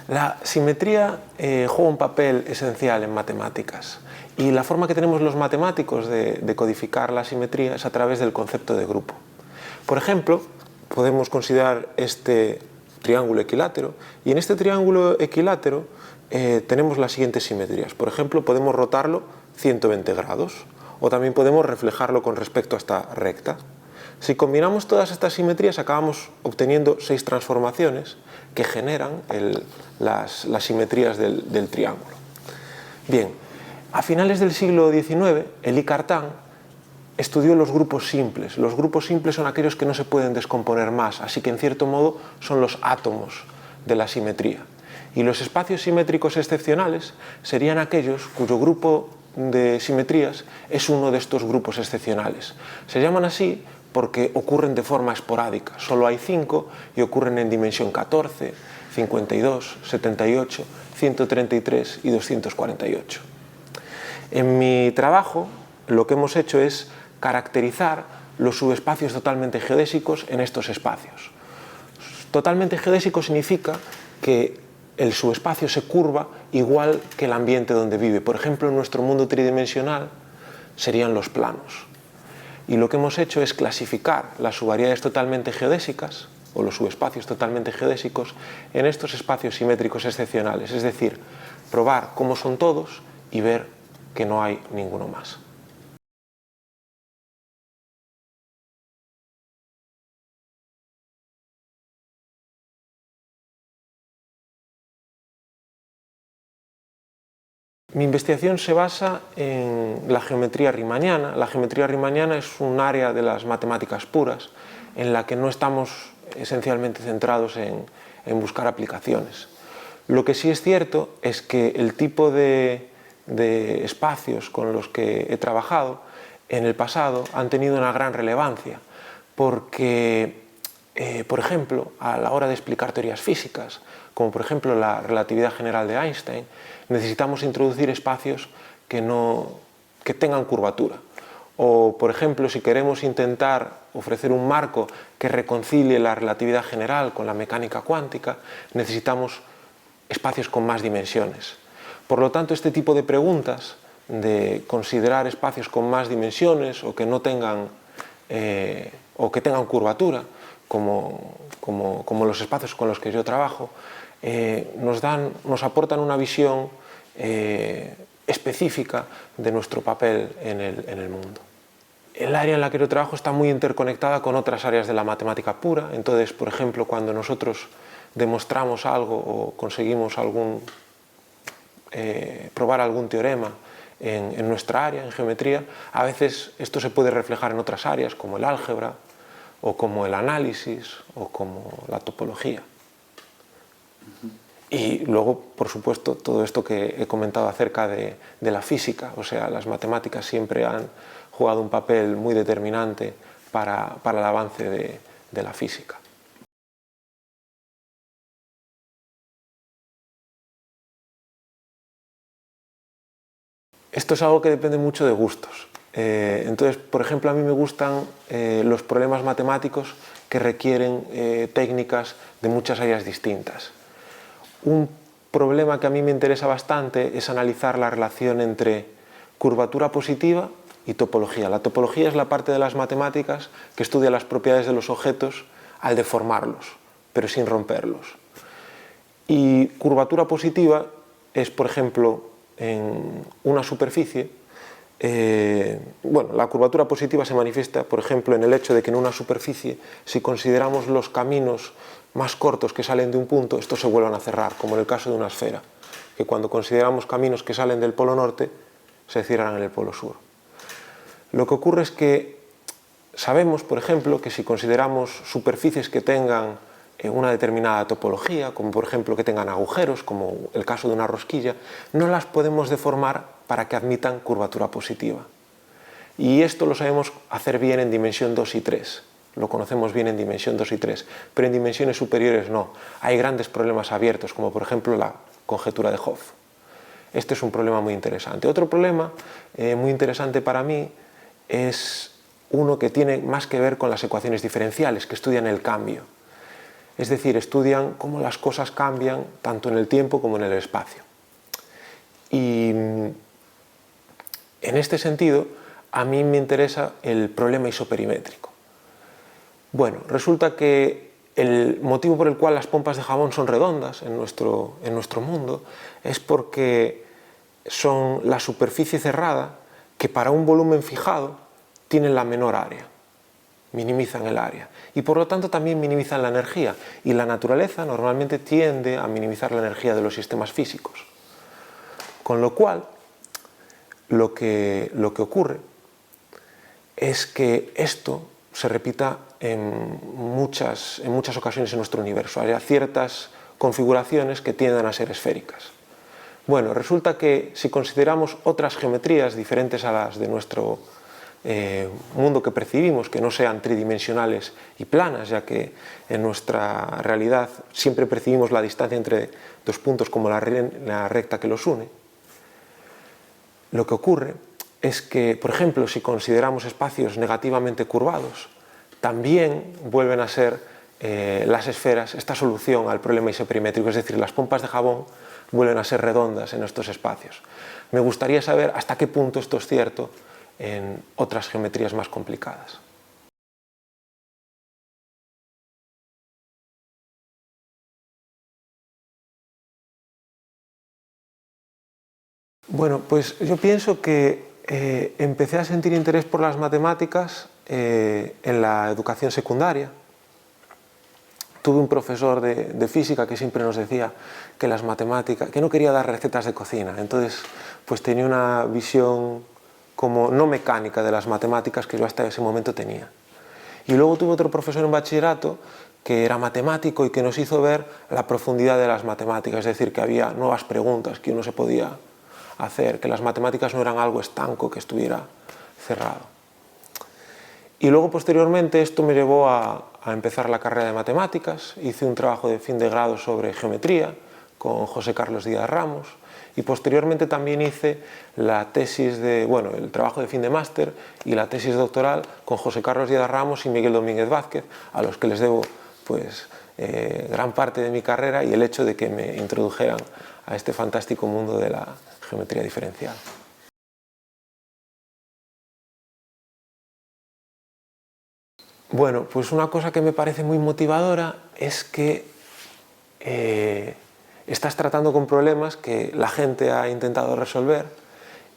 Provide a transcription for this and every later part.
La simetría juega un papel esencial en matemáticas y la forma que tenemos los matemáticos de codificar la simetría es a través del concepto de grupo. Por ejemplo, podemos considerar este triángulo equilátero y en este triángulo equilátero tenemos las siguientes simetrías. Por ejemplo, podemos rotarlo 120 grados o también podemos reflejarlo con respecto a esta recta. Si combinamos todas estas simetrías acabamos obteniendo 6 transformaciones que generan las simetrías del triángulo. Bien, a finales del siglo XIX, Élie Cartan estudió los grupos simples. Los grupos simples son aquellos que no se pueden descomponer más, así que en cierto modo son los átomos de la simetría. Y los espacios simétricos excepcionales serían aquellos cuyo grupo de simetrías es uno de estos grupos excepcionales. Se llaman así porque ocurren de forma esporádica. Solo hay 5 y ocurren en dimensión 14, 52, 78, 133 y 248. En mi trabajo lo que hemos hecho es caracterizar los subespacios totalmente geodésicos en estos espacios. Totalmente geodésico significa que el subespacio se curva igual que el ambiente donde vive. Por ejemplo, en nuestro mundo tridimensional serían los planos. Y lo que hemos hecho es clasificar las subvariedades totalmente geodésicas o los subespacios totalmente geodésicos en estos espacios simétricos excepcionales, es decir, probar cómo son todos y ver que no hay ninguno más. Mi investigación se basa en la geometría riemanniana. La geometría riemanniana es un área de las matemáticas puras en la que no estamos esencialmente centrados en buscar aplicaciones. Lo que sí es cierto es que el tipo de espacios con los que he trabajado en el pasado han tenido una gran relevancia porque, por ejemplo, a la hora de explicar teorías físicas, como por ejemplo la relatividad general de Einstein, necesitamos introducir espacios que tengan curvatura. O, por ejemplo, si queremos intentar ofrecer un marco que reconcilie la relatividad general con la mecánica cuántica, necesitamos espacios con más dimensiones. Por lo tanto, este tipo de preguntas, de considerar espacios con más dimensiones o que no tengan, o que tengan curvatura, como los espacios con los que yo trabajo, nos aportan una visión específica de nuestro papel en el mundo. El área en la que yo trabajo está muy interconectada con otras áreas de la matemática pura. Entonces, por ejemplo, cuando nosotros demostramos algo o conseguimos probar algún teorema en nuestra área, en geometría, a veces esto se puede reflejar en otras áreas como el álgebra o como el análisis o como la topología. Y luego, por supuesto, todo esto que he comentado acerca de la física, o sea, las matemáticas siempre han jugado un papel muy determinante para el avance de la física. Esto es algo que depende mucho de gustos. Entonces, por ejemplo, a mí me gustan los problemas matemáticos que requieren técnicas de muchas áreas distintas. Un problema que a mí me interesa bastante es analizar la relación entre curvatura positiva y topología. La topología es la parte de las matemáticas que estudia las propiedades de los objetos al deformarlos, pero sin romperlos. Y curvatura positiva es, por ejemplo, en una superficie. La curvatura positiva se manifiesta, por ejemplo, en el hecho de que en una superficie, si consideramos los caminos más cortos que salen de un punto, estos se vuelvan a cerrar, como en el caso de una esfera, que cuando consideramos caminos que salen del polo norte, se cierran en el polo sur. Lo que ocurre es que sabemos, por ejemplo, que si consideramos superficies que tengan una determinada topología, como por ejemplo que tengan agujeros, como el caso de una rosquilla, no las podemos deformar para que admitan curvatura positiva. Y esto lo sabemos hacer bien en dimensión 2 y 3. Lo conocemos bien en dimensión 2 y 3, pero en dimensiones superiores no. Hay grandes problemas abiertos, como por ejemplo la conjetura de Hopf. Este es un problema muy interesante. Otro problema muy interesante para mí es uno que tiene más que ver con las ecuaciones diferenciales, que estudian el cambio. Es decir, estudian cómo las cosas cambian tanto en el tiempo como en el espacio. Y en este sentido, a mí me interesa el problema isoperimétrico. Bueno, resulta que el motivo por el cual las pompas de jabón son redondas en nuestro mundo es porque son la superficie cerrada que para un volumen fijado tienen la menor área, minimizan el área y por lo tanto también minimizan la energía, y la naturaleza normalmente tiende a minimizar la energía de los sistemas físicos. Con lo cual, lo que ocurre es que esto se repita en muchas ocasiones en nuestro universo. Hay ciertas configuraciones que tienden a ser esféricas. Bueno, resulta que si consideramos otras geometrías diferentes a las de nuestro mundo que percibimos, que no sean tridimensionales y planas, ya que en nuestra realidad siempre percibimos la distancia entre dos puntos como la recta que los une, lo que ocurre es que, por ejemplo, si consideramos espacios negativamente curvados, también vuelven a ser las esferas esta solución al problema isoperimétrico, es decir, las pompas de jabón vuelven a ser redondas en estos espacios. Me gustaría saber hasta qué punto esto es cierto en otras geometrías más complicadas. Bueno, pues yo pienso que empecé a sentir interés por las matemáticas en la educación secundaria. Tuve un profesor de física que siempre nos decía que las matemáticas, que no quería dar recetas de cocina, entonces pues tenía una visión como no mecánica de las matemáticas que yo hasta ese momento tenía. Y luego tuve otro profesor en bachillerato que era matemático y que nos hizo ver la profundidad de las matemáticas, es decir, que había nuevas preguntas que uno se podía hacer, que las matemáticas no eran algo estanco que estuviera cerrado. Y luego posteriormente esto me llevó a empezar la carrera de matemáticas. Hice un trabajo de fin de grado sobre geometría con José Carlos Díaz Ramos y posteriormente también hice la tesis el trabajo de fin de máster y la tesis doctoral con José Carlos Díaz Ramos y Miguel Domínguez Vázquez, a los que les debo pues gran parte de mi carrera y el hecho de que me introdujeran a este fantástico mundo de la geometría diferencial. Bueno, pues una cosa que me parece muy motivadora es que estás tratando con problemas que la gente ha intentado resolver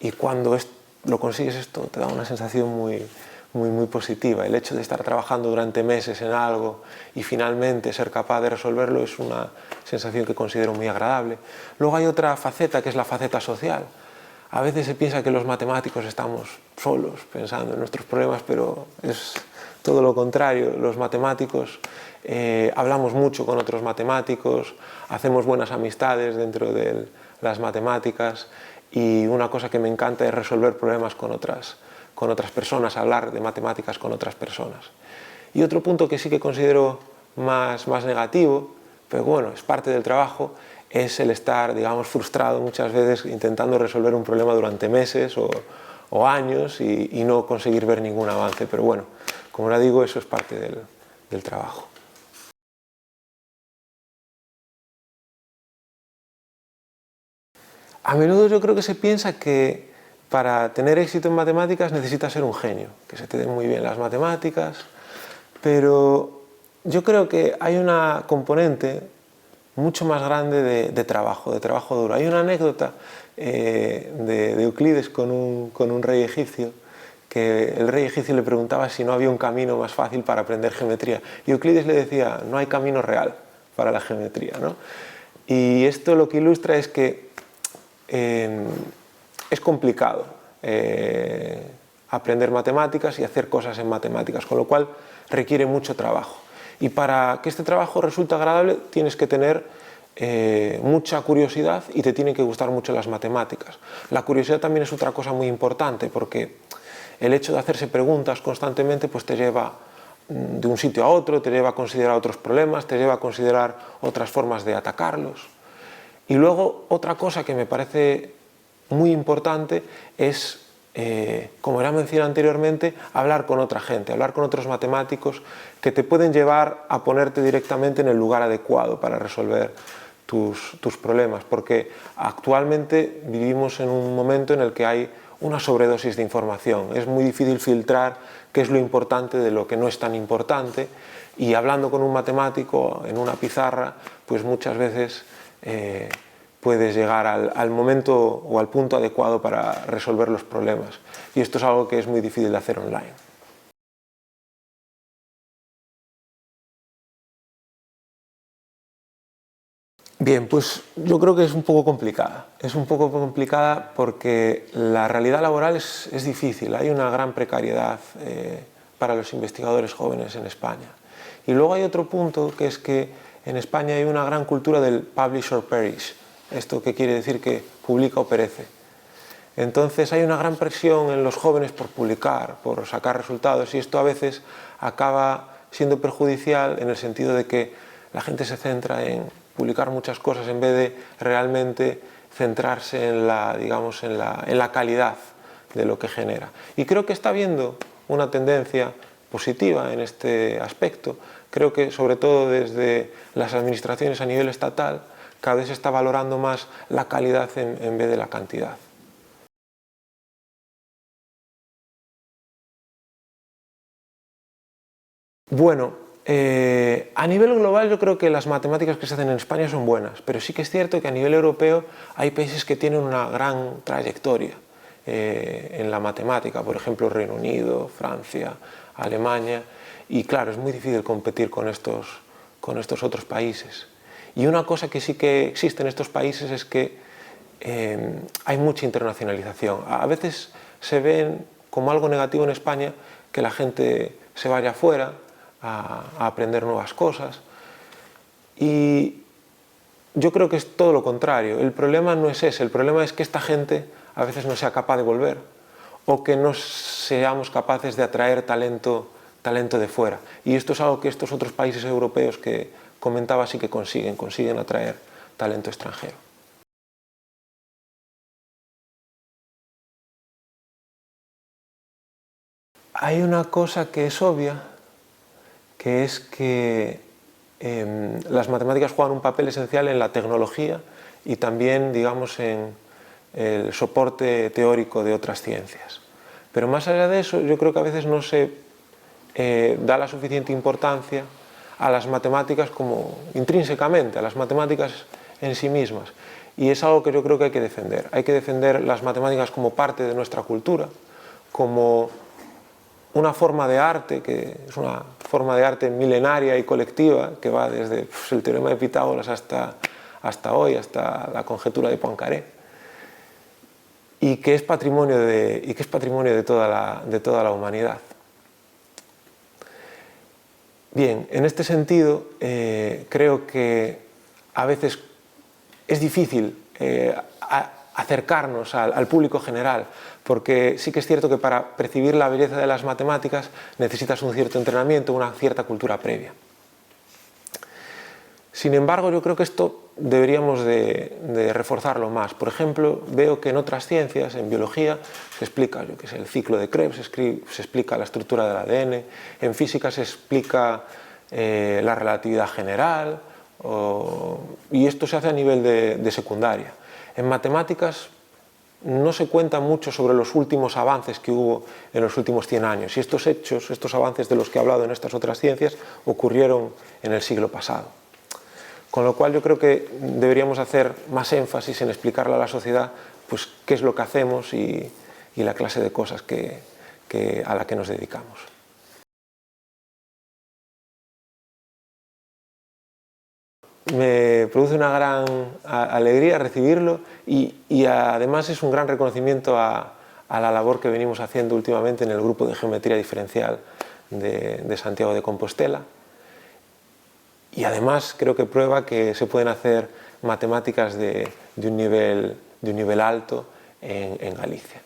y cuando lo consigues esto te da una sensación muy positiva. El hecho de estar trabajando durante meses en algo y finalmente ser capaz de resolverlo es una sensación que considero muy agradable. Luego hay otra faceta que es la faceta social. A veces se piensa que los matemáticos estamos solos pensando en nuestros problemas, pero es todo lo contrario. Los matemáticos hablamos mucho con otros matemáticos, hacemos buenas amistades dentro de las matemáticas y una cosa que me encanta es resolver problemas con otras personas, hablar de matemáticas con otras personas. Y otro punto que sí que considero más negativo, pero bueno, es parte del trabajo, es el estar, digamos, frustrado muchas veces intentando resolver un problema durante meses o años y no conseguir ver ningún avance. Pero bueno, como ya digo, eso es parte del trabajo. A menudo yo creo que se piensa que para tener éxito en matemáticas necesitas ser un genio, que se te den muy bien las matemáticas, pero yo creo que hay una componente mucho más grande de trabajo duro. Hay una anécdota de Euclides con un rey egipcio, que el rey egipcio le preguntaba si no había un camino más fácil para aprender geometría. Y Euclides le decía, no hay camino real para la geometría, ¿no? Y esto lo que ilustra es que es complicado aprender matemáticas y hacer cosas en matemáticas, con lo cual requiere mucho trabajo. Y para que este trabajo resulte agradable tienes que tener mucha curiosidad y te tienen que gustar mucho las matemáticas. La curiosidad también es otra cosa muy importante porque el hecho de hacerse preguntas constantemente pues te lleva de un sitio a otro, te lleva a considerar otros problemas, te lleva a considerar otras formas de atacarlos. Y luego otra cosa que me parece muy importante es como era mencionado anteriormente, hablar con otra gente, hablar con otros matemáticos que te pueden llevar a ponerte directamente en el lugar adecuado para resolver tus problemas, porque actualmente vivimos en un momento en el que hay una sobredosis de información. Es muy difícil filtrar qué es lo importante de lo que no es tan importante, y hablando con un matemático en una pizarra, pues muchas veces puedes llegar al momento o al punto adecuado para resolver los problemas. Y esto es algo que es muy difícil de hacer online. Bien, pues yo creo que es un poco complicada. Es un poco complicada porque la realidad laboral es difícil. Hay una gran precariedad para los investigadores jóvenes en España. Y luego hay otro punto, que es que en España hay una gran cultura del publish or perish. Esto que quiere decir que publica o perece. Entonces hay una gran presión en los jóvenes por publicar, por sacar resultados, y esto a veces acaba siendo perjudicial en el sentido de que la gente se centra en publicar muchas cosas en vez de realmente centrarse en la calidad de lo que genera. Y creo que está habiendo una tendencia positiva en este aspecto. Creo que sobre todo desde las administraciones a nivel estatal cada vez se está valorando más la calidad en vez de la cantidad. Bueno, a nivel global yo creo que las matemáticas que se hacen en España son buenas, pero sí que es cierto que a nivel europeo hay países que tienen una gran trayectoria en la matemática, por ejemplo Reino Unido, Francia, Alemania, y claro, es muy difícil competir con estos otros países. Y una cosa que sí que existe en estos países es que hay mucha internacionalización. A veces se ven como algo negativo en España que la gente se vaya afuera a aprender nuevas cosas, y yo creo que es todo lo contrario. El problema no es ese, el problema es que esta gente a veces no sea capaz de volver, o que no seamos capaces de atraer talento de fuera, y esto es algo que estos otros países europeos que comentaba sí que consiguen atraer talento extranjero. Hay una cosa que es obvia, que es que las matemáticas juegan un papel esencial en la tecnología y también, digamos, en el soporte teórico de otras ciencias. Pero más allá de eso, yo creo que a veces no se da la suficiente importancia a las matemáticas como intrínsecamente, a las matemáticas en sí mismas. Y es algo que yo creo que hay que defender. Hay que defender las matemáticas como parte de nuestra cultura, como una forma de arte, que es una forma de arte milenaria y colectiva, que va desde el teorema de Pitágoras hasta hoy, hasta la conjetura de Poincaré, y que es patrimonio de toda la humanidad. Bien, en este sentido, creo que a veces es difícil acercarnos al público general, porque sí que es cierto que para percibir la belleza de las matemáticas necesitas un cierto entrenamiento, una cierta cultura previa. Sin embargo, yo creo que esto deberíamos de reforzarlo más. Por ejemplo, veo que en otras ciencias, en biología, se explica el ciclo de Krebs, se explica la estructura del ADN, en física se explica la relatividad general, y esto se hace a nivel de secundaria. En matemáticas no se cuenta mucho sobre los últimos avances que hubo en los últimos 100 años, y estos hechos, estos avances de los que he hablado en estas otras ciencias, ocurrieron en el siglo pasado. Con lo cual yo creo que deberíamos hacer más énfasis en explicarle a la sociedad pues, qué es lo que hacemos y la clase de cosas a la que nos dedicamos. Me produce una gran alegría recibirlo y además es un gran reconocimiento a la labor que venimos haciendo últimamente en el grupo de geometría diferencial de Santiago de Compostela, y además creo que prueba que se pueden hacer matemáticas de un nivel alto en Galicia.